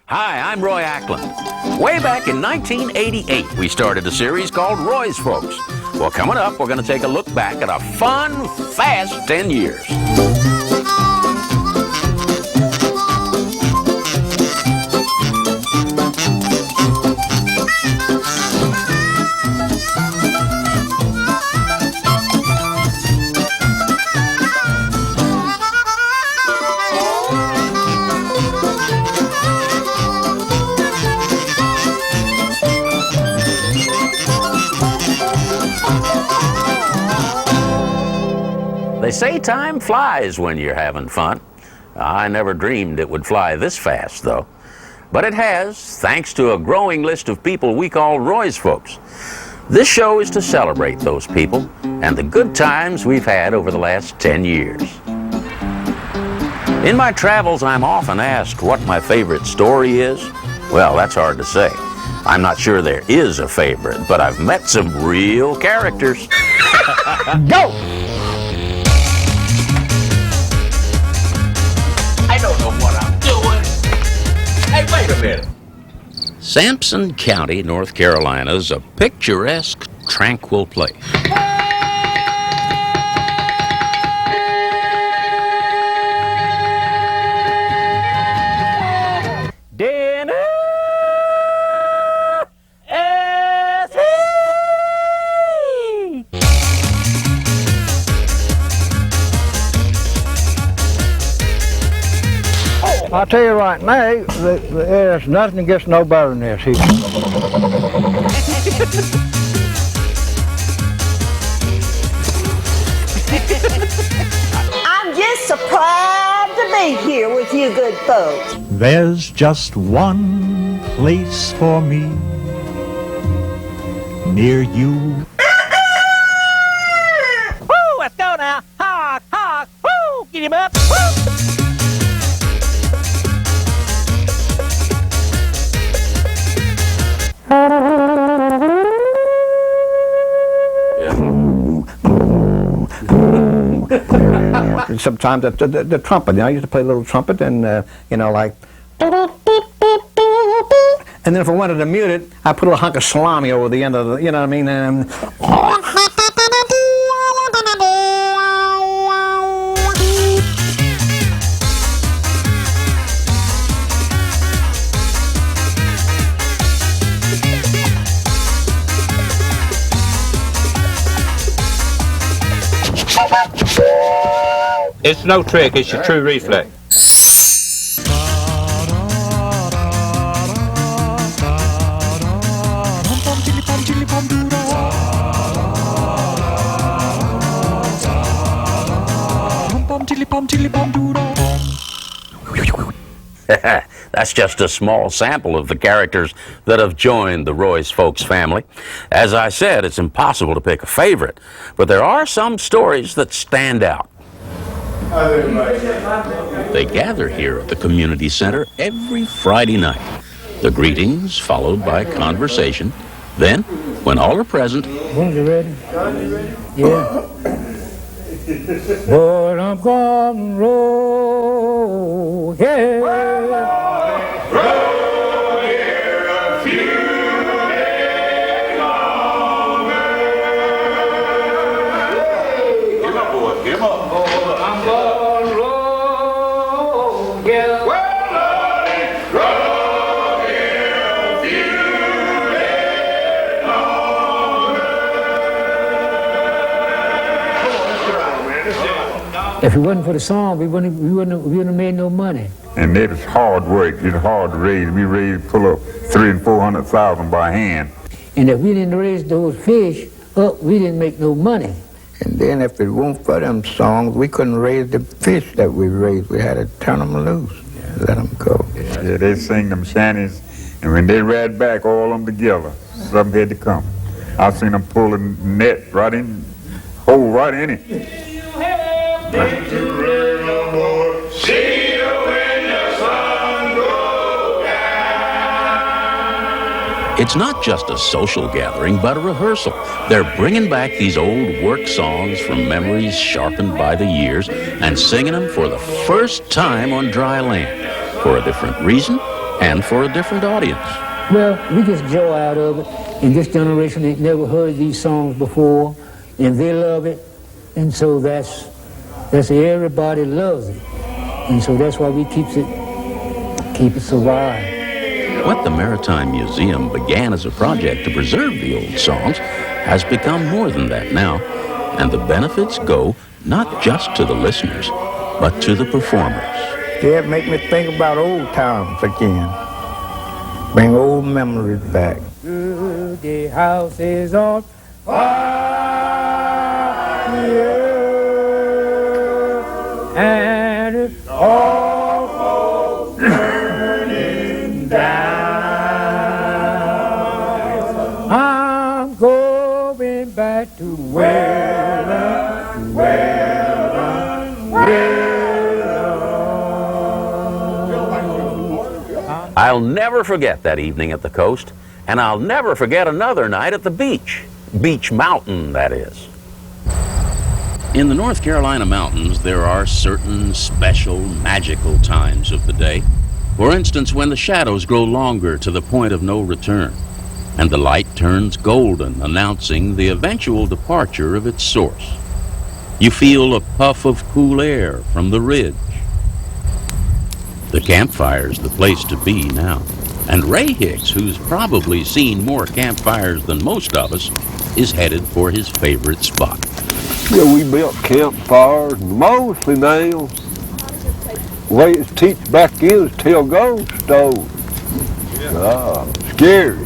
Hi, I'm Roy Ackland. Way back in 1988, we started a series called Roy's Folks. Well, coming up, we're going to take a look back at a fun, fast 10 years. They say time flies when you're having fun. I never dreamed it would fly this fast, though. But it has, thanks to a growing list of people we call Roy's Folks. This show is to celebrate those people and the good times we've had over the last 10 years. In my travels, I'm often asked what my favorite story is. Well, that's hard to say. I'm not sure there is a favorite, but I've met some real characters. Go! I don't know what I'm doing. Hey, wait a minute. Sampson County, North Carolina is a picturesque, tranquil place. Dinner is here. I'll tell you right now, there's nothing that gets no better than this here. I'm just so proud to be here with you good folks. There's just one place for me near you. Woo, let's go now. Hawk, hawk, woo, get him up, woo. Sometimes the trumpet, I used to play a little trumpet and, like... And then if I wanted to mute it, I put a little hunk of salami over the end of the, you know what I mean? It's no trick, it's your true reflex. That's just a small sample of the characters that have joined the Roy's Folks family. As I said, it's impossible to pick a favorite, but there are some stories that stand out. They gather here at the community center every Friday night. The greetings followed by conversation. Then, when all are present... One's you ready? Yeah. But I'm gonna roll, yeah. If it wasn't for the song, we wouldn't have made no money. And it was hard work. It's hard to raise. We pull up 300,000 and 400,000 by hand. And if we didn't raise those fish up, we didn't make no money. And then if it weren't for them songs, we couldn't raise the fish that we raised. We had to turn them loose, let them go. Yeah, they sing them shanties, and when they read back all of them together, something had to come. I seen them pull a net right in, hole right in it. It's not just a social gathering, but a rehearsal. They're bringing back these old work songs from memories sharpened by the years and singing them for the first time on dry land for a different reason and for a different audience. Well, we get joy out of it. And this generation ain't never heard these songs before, and they love it. And so that's everybody loves it. And so that's why we keep it survive. What the Maritime Museum began as a project to preserve the old songs has become more than that now, and the benefits go not just to the listeners, but to the performers. It make me think about old times again. Bring old memories back. The house is on fire, and it's almost burning down. I'm going back to I'll never forget that evening at the coast, and I'll never forget another night at the beach. Beech Mtn, that is. In the North Carolina mountains, there are certain special, magical times of the day. For instance, when the shadows grow longer to the point of no return, and the light turns golden, announcing the eventual departure of its source. You feel a puff of cool air from the ridge. The campfire's the place to be now. And Ray Hicks, who's probably seen more campfires than most of us, is headed for his favorite spot. Yeah, we built campfires, mostly now. The way it's teach back in is tell ghost stories. Scary.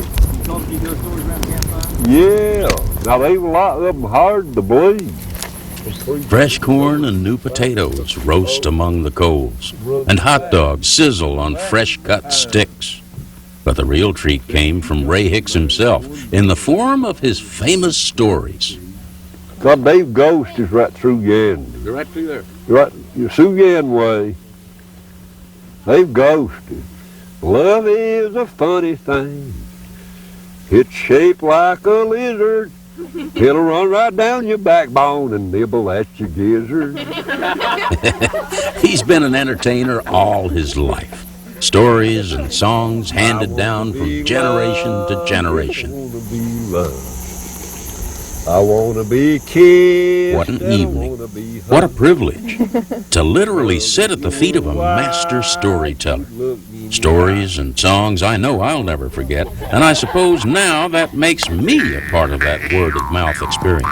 Yeah. Now, there's a lot of them hard to believe. Fresh corn and new potatoes roast among the coals, and hot dogs sizzle on fresh-cut sticks. But the real treat came from Ray Hicks himself in the form of his famous stories. God, Dave Ghost is right through Yan. You're right through there. Right, you're through Yan way. They've ghosted. Love is a funny thing. It's shaped like a lizard. It'll run right down your backbone and nibble at your gizzard. He's been an entertainer all his life. Stories and songs handed down from generation to generation. I want to be a kid. What an evening. What a privilege to literally sit at the feet of a master storyteller. Stories and songs I know I'll never forget, and I suppose now that makes me a part of that word-of-mouth experience.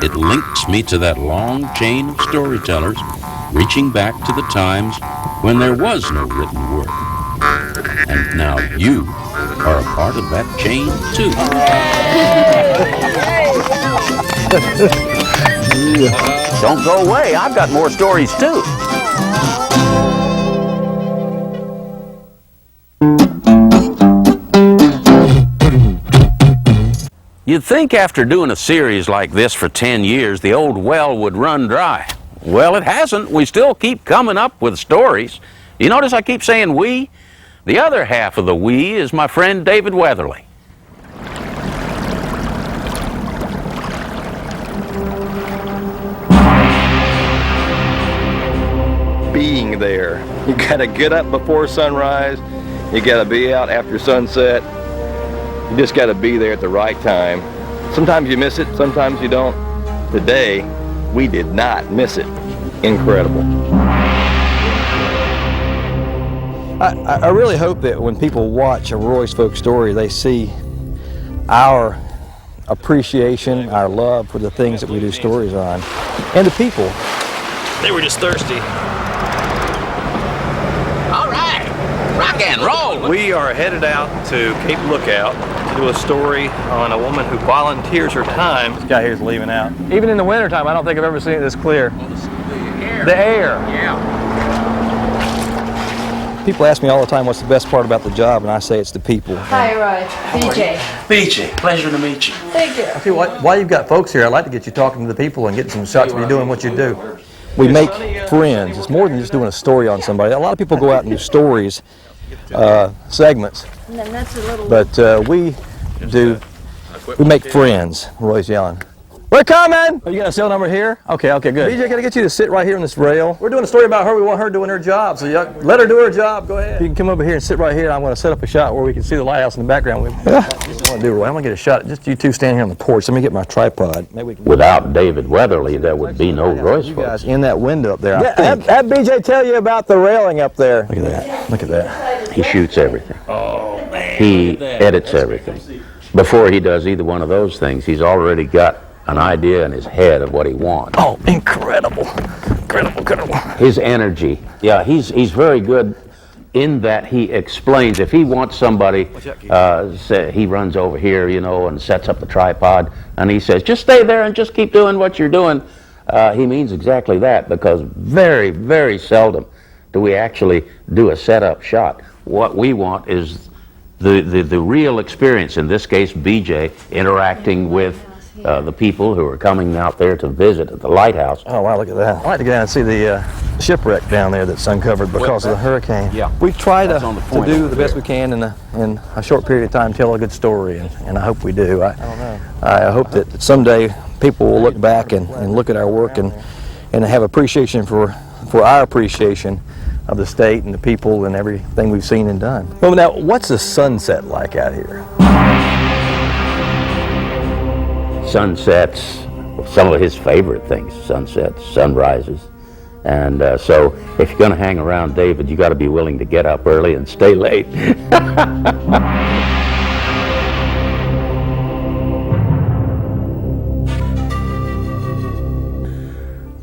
It links me to that long chain of storytellers, reaching back to the times when there was no written word. And now you are a part of that chain, too. Don't go away. I've got more stories, too. You'd think after doing a series like this for 10 years, the old well would run dry. Well, it hasn't. We still keep coming up with stories. You notice I keep saying we? The other half of the we is my friend David Weatherly. Being there. You gotta get up before sunrise. You gotta be out after sunset. You just gotta be there at the right time. Sometimes you miss it, sometimes you don't. Today, we did not miss it. Incredible. I really hope that when people watch a Roy's Folk Story, they see our appreciation, our love for the things that we do stories on, and the people. They were just thirsty. All right, rock and roll. We are headed out to Cape Lookout to do a story on a woman who volunteers her time. This guy here's leaving out. Even in the wintertime, I don't think I've ever seen it this clear. The air. Yeah. People ask me all the time what's the best part about the job, and I say it's the people. Hi, Roy. BJ. BJ, pleasure to meet you. Thank you. I feel like, while you've got folks here, I'd like to get you talking to the people and getting some shots of you doing what you do. We make friends. It's more than just doing a story on somebody. A lot of people go out and do stories, segments, And then that's a little but we make friends, Roy's yelling. We're coming! Oh, you got a cell number here? Okay, good. BJ, can I get you to sit right here on this rail? We're doing a story about her. We want her doing her job, so let her do her job. Go ahead. You can come over here and sit right here. I'm going to set up a shot where we can see the lighthouse in the background. What I want to do, Roy, I'm going to get a shot. Just you two standing here on the porch. Let me get my tripod. Maybe we can... Without David Weatherly, there would be no Royce You folks. guys in that window up there, I think. Have BJ tell you about the railing up there. Look at that. Look at that. He shoots everything. Oh, man. He edits everything. Before he does either one of those things, he's already got an idea in his head of what he wants. Oh, incredible. Incredible. His energy. Yeah, he's very good in that he explains. If he wants somebody, he runs over here, you know, and sets up the tripod, and he says, just stay there and just keep doing what you're doing. He means exactly that, because very, very seldom do we actually do a setup shot. What we want is the real experience, in this case BJ, interacting with the people who are coming out there to visit at the lighthouse. Oh wow, look at that. I'd like to go down and see the shipwreck down there that's uncovered because of the hurricane. Yeah. We've tried to do the best we can in a short period of time, tell a good story, and I hope we do. I hope that someday people will look back and look at our work and have appreciation for our appreciation of the state and the people and everything we've seen and done. Well, now, what's the sunset like out here? Sunsets, some of his favorite things, sunsets, sunrises. And so if you're going to hang around David, you got to be willing to get up early and stay late.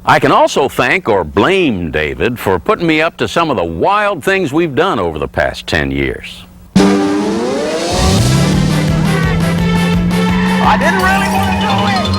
I can also thank or blame David for putting me up to some of the wild things we've done over the past 10 years. I didn't really want to do it.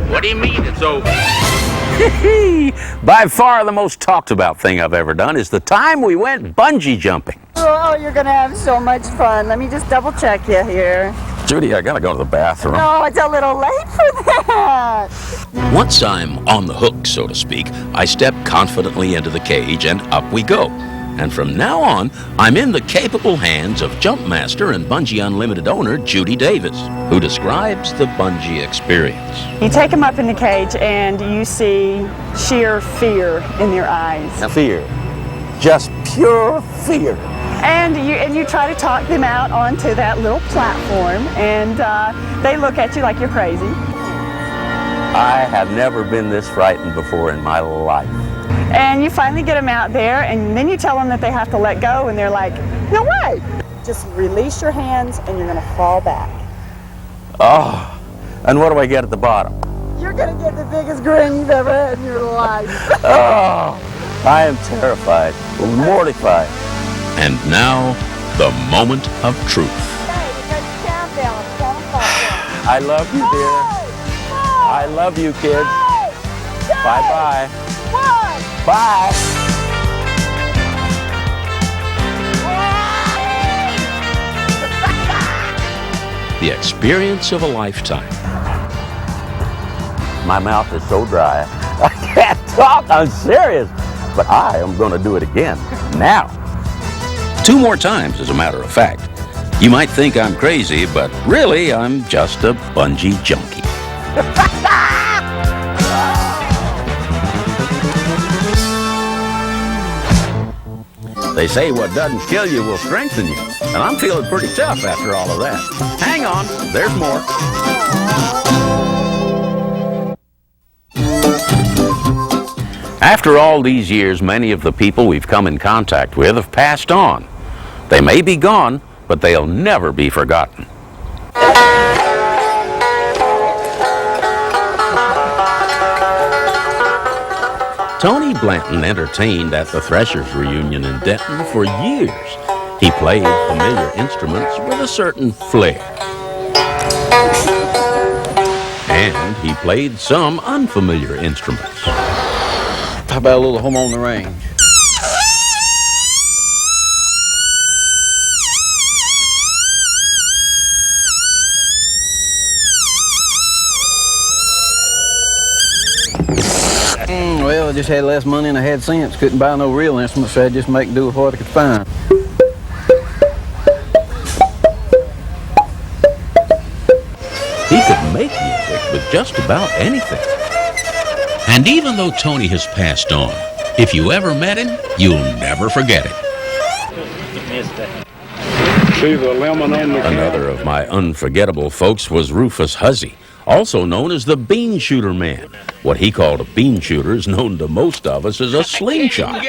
What do you mean it's over? By far the most talked about thing I've ever done is the time we went bungee jumping. Oh, you're gonna have so much fun. Let me just double check you here. Judy, I gotta go to the bathroom. No, it's a little late for that. Once I'm on the hook, so to speak, I step confidently into the cage and up we go. And from now on, I'm in the capable hands of jump master and Bungee Unlimited owner Judy Davis, who describes the bungee experience. You take them up in the cage and you see sheer fear in their eyes. Fear. Just pure fear. And you try to talk them out onto that little platform, and they look at you like you're crazy. I have never been this frightened before in my life. And you finally get them out there, and then you tell them that they have to let go, and they're like, no way. Just release your hands, and you're going to fall back. Oh, and what do I get at the bottom? You're going to get the biggest grin you've ever had in your life. Oh, I am terrified, mortified. And now, the moment of truth. I love you, dear. I love you, kids. Bye-bye. Bye. The experience of a lifetime. My mouth is so dry, I can't talk. I'm serious. But I am going to do it again, now. 2 more times, as a matter of fact. You might think I'm crazy, but really, I'm just a bungee junkie. They say what doesn't kill you will strengthen you, and I'm feeling pretty tough after all of that. Hang on, there's more. After all these years, many of the people we've come in contact with have passed on. They may be gone, but they'll never be forgotten. Tony Blanton entertained at the Threshers reunion in Denton for years. He played familiar instruments with a certain flair. And he played some unfamiliar instruments. How about a little Home on the Range? Well, I just had less money than I had sense. Couldn't buy no real instruments, so I just make do with what I could find. He could make music with just about anything. And even though Tony has passed on, if you ever met him, you'll never forget it. Another of my unforgettable folks was Rufus Hussey, also known as the bean shooter man. What he called a bean shooter is known to most of us as a slingshot.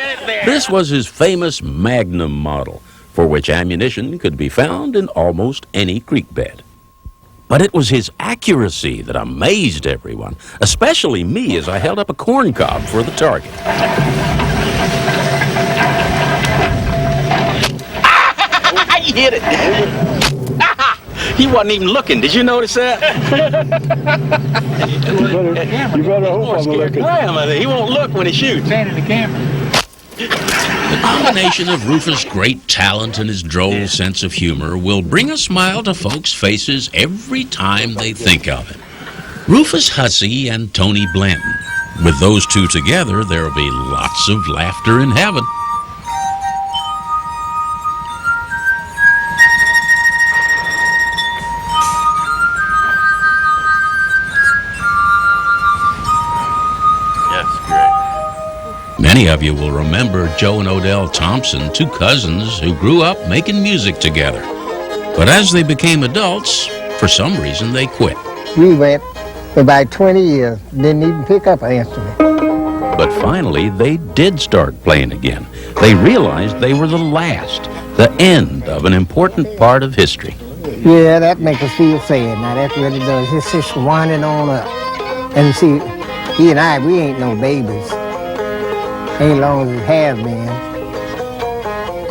This was his famous Magnum model, for which ammunition could be found in almost any creek bed. But it was his accuracy that amazed everyone, especially me as I held up a corn cob for the target. You hit it. He wasn't even looking. Did you notice that? You better hope I'm looking. He won't look when he shoots. Standing in the camera. The combination of Rufus' great talent and his droll sense of humor will bring a smile to folks' faces every time they think of him. Rufus Hussey and Tony Blanton. With those two together, there'll be lots of laughter in heaven. Many of you will remember Joe and Odell Thompson, two cousins who grew up making music together. But as they became adults, for some reason they quit. We went for about 20 years, didn't even pick up an instrument. But finally, they did start playing again. They realized they were the last, the end of an important part of history. Yeah, that makes us feel sad. Now, that really does. It's just winding on up. And see, he and I, we ain't no babies. Ain't long as it has been.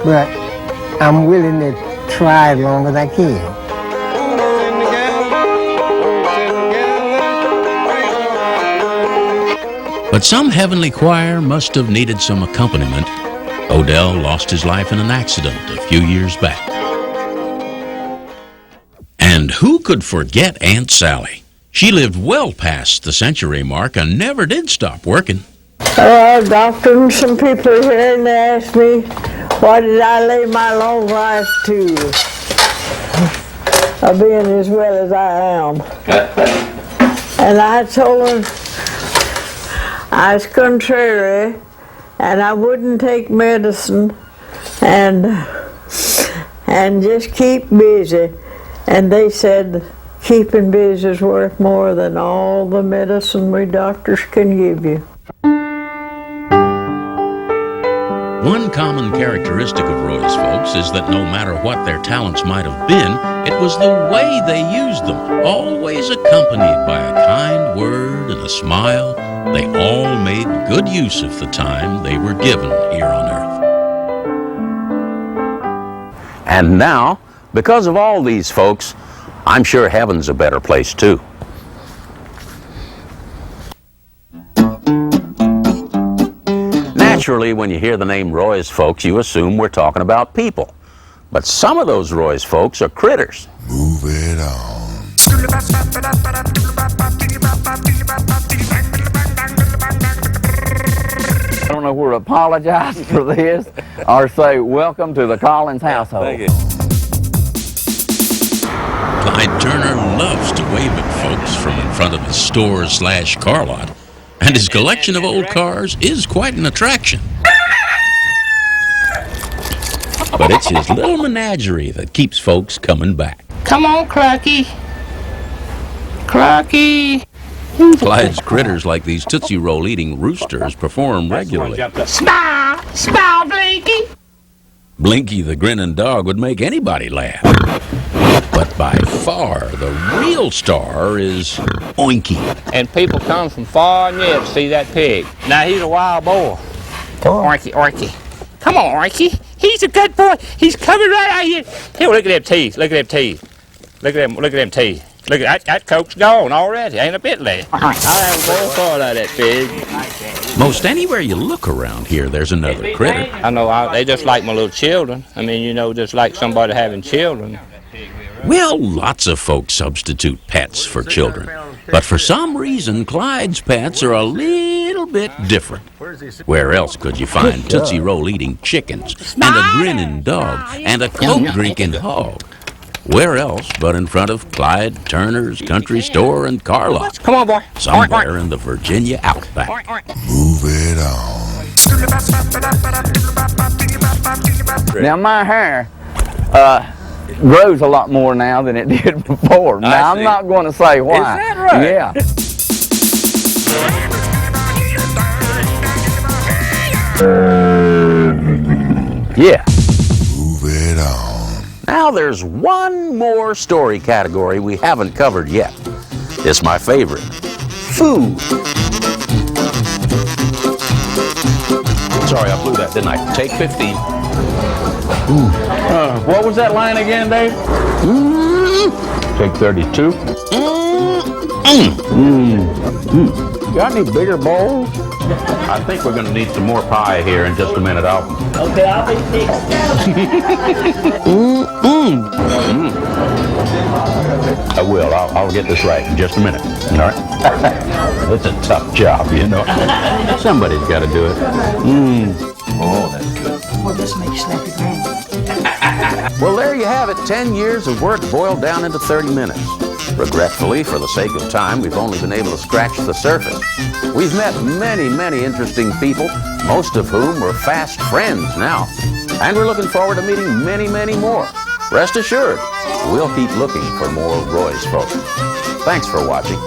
But I'm willing to try as long as I can. But some heavenly choir must have needed some accompaniment. Odell lost his life in an accident a few years back. And who could forget Aunt Sally? She lived well past the century mark and never did stop working. Doctor and some people here and they asked me, why did I lay my long life to of being as well as I am? And I told them I was contrary and I wouldn't take medicine and just keep busy. And they said, keeping busy is worth more than all the medicine we doctors can give you. One common characteristic of Roy's folks is that no matter what their talents might have been, it was the way they used them, always accompanied by a kind word and a smile. They all made good use of the time they were given here on earth. And now, because of all these folks, I'm sure heaven's a better place too. Naturally, when you hear the name Roy's folks, you assume we're talking about people. But some of those Roy's folks are critters. Move it on. I don't know where to apologize for this or say welcome to the Collins household. Thank you. Clyde Turner loves to wave at folks from in front of his store/car lot. And his collection of old cars is quite an attraction. But it's his little menagerie that keeps folks coming back. Come on, Clucky. Clucky. Clyde's critters like these Tootsie Roll eating roosters perform regularly. Smile, smile, Blinky. Blinky the grinning dog would make anybody laugh. But by far, the real star is Oinky. And people come from far and near to see that pig. Now, he's a wild boy. Oinky, Oinky. Come on, Oinky. He's a good boy. He's coming right out here. Here, look at them teeth. Look at them teeth. Look at them teeth. Look at that coke's gone already. Ain't a bit left. I have more fun out of that pig. Most anywhere you look around here, there's another critter. I know, they just like my little children. I mean, you know, just like somebody having children. Well, lots of folks substitute pets for children. But for some reason, Clyde's pets are a little bit different. Where else could you find Tootsie Roll eating chickens, and a grinning dog, and a Coke drinking hog? Where else but in front of Clyde Turner's country store and car lot? Come on, boy. Somewhere in the Virginia outback. Move it on. Now my hair grows a lot more now than it did before. Now I'm not going to say why. Is that right? Yeah. Yeah. Move it on. Now there's one more story category we haven't covered yet. It's my favorite. Food. Sorry, I blew that, didn't I? Take 15. What was that line again, Dave? Take 32. Got any bigger bowls? I think we're going to need some more pie here in just a minute. Okay, I'll be fixed. I will. I'll get this right in just a minute. All right? It's a tough job, you know. Somebody's got to do it. Oh, that's good. Well, this makes snappy granny. Well, there you have it. 10 years of work boiled down into 30 minutes. Regretfully, for the sake of time, we've only been able to scratch the surface. We've met many, many interesting people, most of whom were fast friends now. And we're looking forward to meeting many, many more. Rest assured, we'll keep looking for more Roy's folks. Thanks for watching.